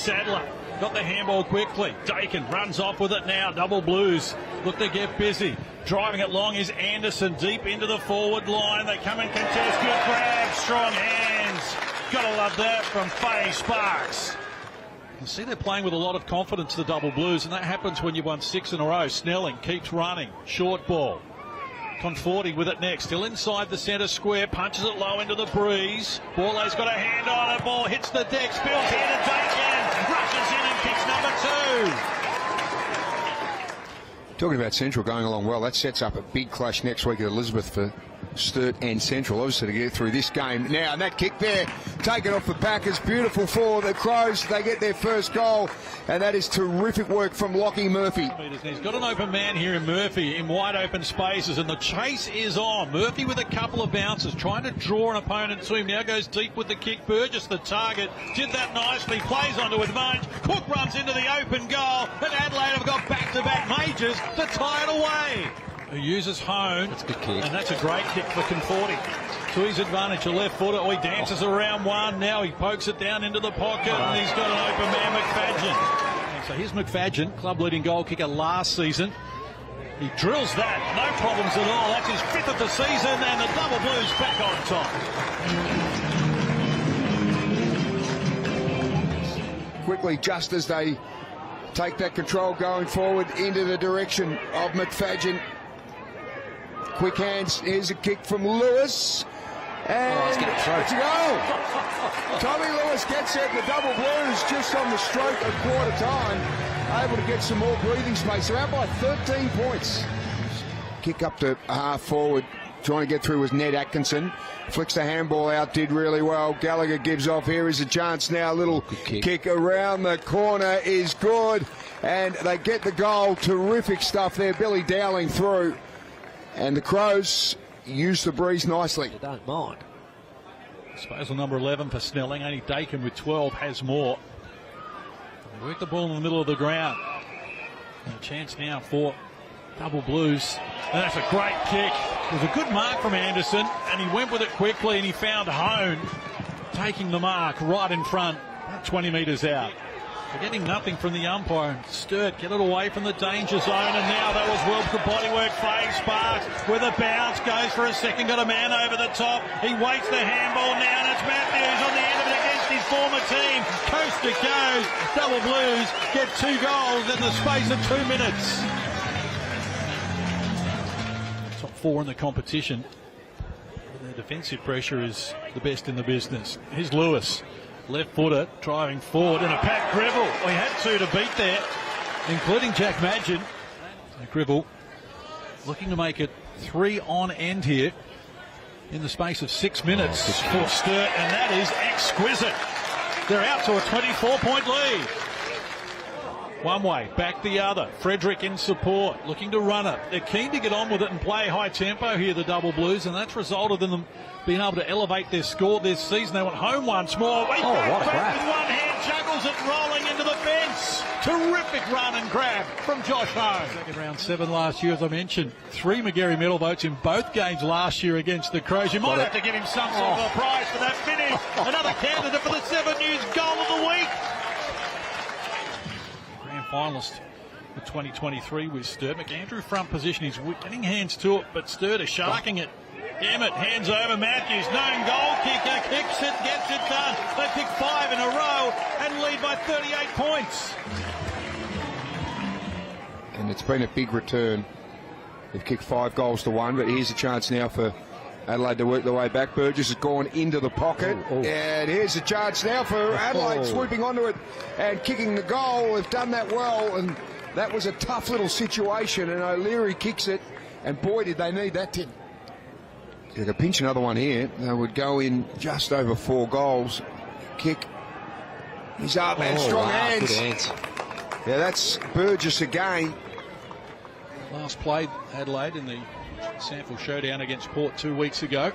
Sadler got the handball quickly. Dakin runs off with it now. Double Blues look to get busy. Driving it long is Anderson deep into the forward line. They come and contest. Good grab. Strong hands. Gotta love that from Faye Sparks. You see they're playing with a lot of confidence, the Double Blues, and that happens when you've won 6 in a row. Snelling keeps running. Short ball. Conforti with it next. Still inside the centre square. Punches it low into the breeze. Borley's got a hand on it. Ball hits the deck. Spills here to Dakin. Rushes in and kicks number 2. Talking about Central going along well, that sets up a big clash next week at Elizabeth for Sturt and Central, obviously, to get through this game now. And that kick there, taken off the Packers. Beautiful for the Crows. They get their first goal, and that is terrific work from Lockie Murphy. He's got an open man here in Murphy in wide open spaces, and the chase is on. Murphy with a couple of bounces, trying to draw an opponent to him. Now goes deep with the kick. Burgess, the target, did that nicely. Plays onto advantage. Cook runs into the open goal, and Adelaide have got back-to-back majors to tie it away. Who uses Hone. That's a good kick. And that's a great kick for Conforti. To his advantage, a left footer. He dances around one. Now he pokes it down into the pocket, and he's got an open man, McFadgen. So here's McFadgen, club-leading goal kicker last season. He drills that. No problems at all. That's his 5th of the season, and the Double Blues back on top. Quickly, just as they take that control going forward into the direction of McFadgen. Quick hands. Here's a kick from Lewis. And it's a goal. Tommy Lewis gets it. The Double Blues just on the stroke of quarter time, able to get some more breathing space. They're out by 13 points. Kick up to half forward. Trying to get through was Ned Atkinson. Flicks the handball out, did really well. Gallagher gives off. Here is a chance now. Little kick around the corner is good. And they get the goal. Terrific stuff there. Billy Dowling through. And the Crows use the breeze nicely. I don't mind. Disposal number 11 for Snelling. Only Dakin with 12 has more. Work the ball in the middle of the ground. And a chance now for Double Blues. And that's a great kick. It was a good mark from Anderson, and he went with it quickly, and he found Hone taking the mark right in front, 20 metres out. They're getting nothing from the umpire. Sturt get it away from the danger zone, and now that was well good bodywork. Faye Sparks with a bounce, goes for a second, got a man over the top. He waits the handball now, and it's Matthews on the end of it against his former team. Coast to coast, Double Blues get 2 goals in the space of 2 minutes. Top 4 in the competition. The defensive pressure is the best in the business. Here's Lewis. Left footer, driving forward, and a Pat Greville. We had 2 to beat there, including Jack Madgen. Greville looking to make it 3 on end here in the space of 6 minutes for Sturt, and that is exquisite. They're out to a 24-point lead. One way, back the other. Frederick in support, looking to run it. They're keen to get on with it and play high tempo here, the Double Blues, and that's resulted in them being able to elevate their score this season. They went home once more. What a grab. With one hand, juggles it, rolling into the fence. Terrific run and grab from Josh Hone. Second round 7 last year, as I mentioned. 3 McGarry medal votes in both games last year against the Crows. You might have to give him some sort of a prize for that finish. Another candidate for the 7 News Goal of the Week. Grand finalist for 2023 with Sturt. McAndrew front position. He's getting hands to it, but Sturt is sharking it. Emmett hands over Matthews. Known goal kicker. Kicks it, gets it done. They pick 5 in a row and lead by 38 points. And it's been a big return. They've kicked 5 goals to 1, but here's a chance now for Adelaide to work their way back. Burgess has gone into the pocket. And here's a chance now for Adelaide swooping onto it and kicking the goal. They've done that well, and that was a tough little situation, and O'Leary kicks it, and boy did they need that, Tim. They could pinch another one here. They would go in just over 4 goals. Kick. He's up, and strong hands. Good hands. Yeah, that's Burgess again. Last played Adelaide in the SANFL showdown against Port 2 weeks ago.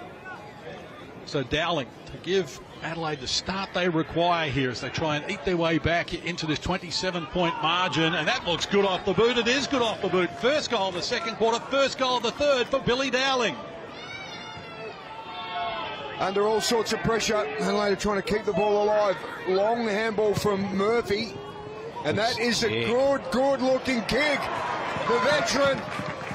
So Dowling to give Adelaide the start they require here as they try and eat their way back into this 27-point margin, and that looks good off the boot. It is good off the boot. First goal of the second quarter, first goal of the third for Billy Dowling. under all sorts of pressure. Adelaide trying to keep the ball alive. Long handball from Murphy. And that is a good looking kick. The veteran,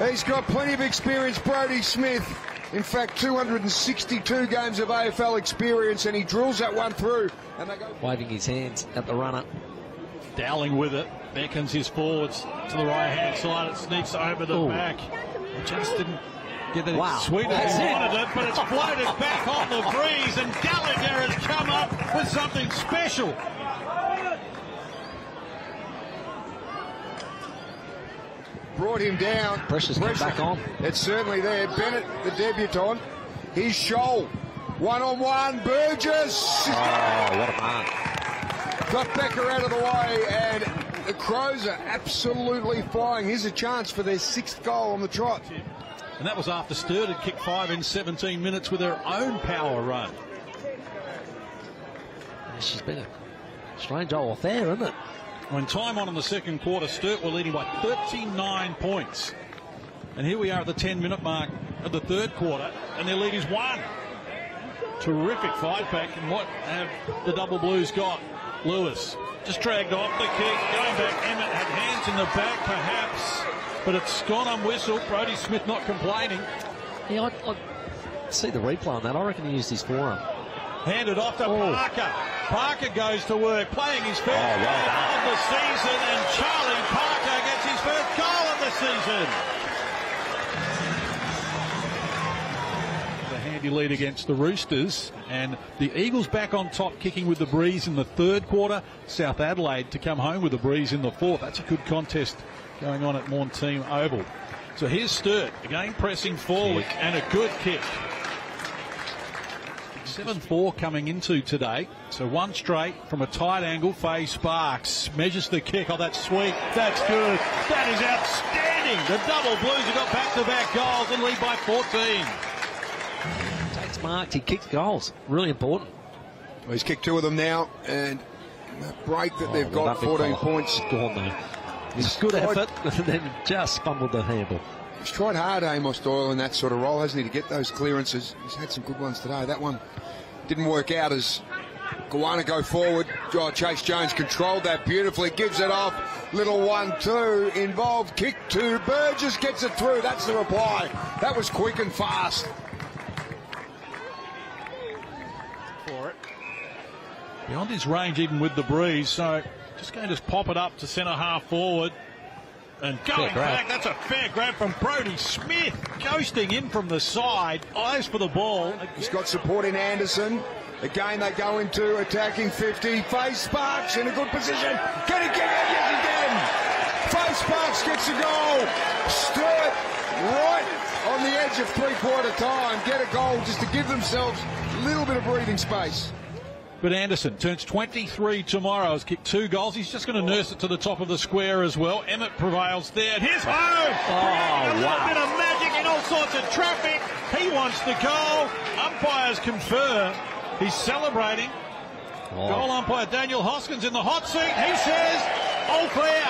he's got plenty of experience, Brodie Smith. In fact, 262 games of AFL experience, and he drills that one through. And they go waving his hands at the runner. Dowling with it, beckons his forwards to the right-hand side. It sneaks over the back. Just didn't get it sweet as he wanted it, but it's floated back on the breeze, and Gallagher has come up with something special. Brought him down. Pressure's come back on. It's certainly there. Bennett, the debutant. He's Shoal. One-on-one. Burgess. Oh, what a mark. Got Becker out of the way, and the Crows are absolutely flying. Here's a chance for their 6th goal on the trot. And that was after Sturt had kicked 5 in 17 minutes with her own power run. She's been a strange old affair, isn't it? When time on in the second quarter, Sturt were leading by 39 points. And here we are at the 10-minute mark of the third quarter, and their lead is 1. Terrific fight back, and what have the Double Blues got? Lewis just dragged off the kick, going back. Emmett had hands in the back, perhaps, but it's gone unwhistled. Brodie Smith not complaining. Yeah, I see the replay on that. I reckon he used his forearm. Handed off to Parker. Parker goes to work, playing his first game of the season, and Charlie Parker gets his first goal of the season. The handy lead against the Roosters, and the Eagles back on top, kicking with the breeze in the third quarter. South Adelaide to come home with the breeze in the fourth. That's a good contest going on at Montine Oval. So here's Sturt, again pressing forward, and a good kick. 7-4 coming into today. So one straight from a tight angle. Faye Sparks measures the kick. Oh, that's sweet. That's good. That is outstanding. The Double Blues have got back-to-back goals and lead by 14. Takes marks. He kicks goals. Really important. Well, he's kicked 2 of them now, and the break that they've got, 14 points. Gone there. It's good effort, and then just fumbled the handle. He's tried hard, Amos Doyle, in that sort of role, hasn't he, to get those clearances. He's had some good ones today. That one didn't work out as Goanna go forward. Chase Jones controlled that beautifully, gives it off. Little 1-2 involved. Kick to Burgess, gets it through. That's the reply. That was quick and fast. For it. Beyond his range, even with the breeze, so just going to pop it up to centre half forward. And going back, that's a fair grab from Brodie Smith, ghosting in from the side, eyes for the ball. He's got support in Anderson. Again, they go into attacking 50. Faye Sparks in a good position. Can he get it? Yes, he can. Faye Sparks gets a goal. Sturt right on the edge of three-quarter time. Get a goal just to give themselves a little bit of breathing space. But Anderson turns 23 tomorrow. Has kicked 2 goals. He's just going to nurse it to the top of the square as well. Emmett prevails there. And here's home. A little bit of magic in all sorts of traffic. He wants the goal. Umpires confirm. He's celebrating. Goal umpire Daniel Hoskins in the hot seat. He says, all clear.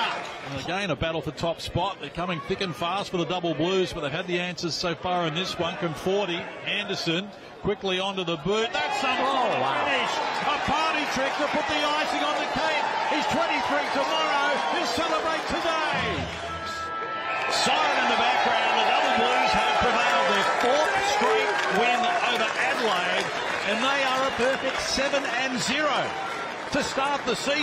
And again, a battle for top spot. They're coming thick and fast for the Double Blues, but they've had the answers so far in this one. 40. Anderson quickly onto the boot. That's some finish. A party trick to put the icing on the cake. He's 23 tomorrow. He'll celebrate today. Siren in the background. The Double Blues have prevailed their 4th straight win over Adelaide, and they are a perfect 7-0 to start the season.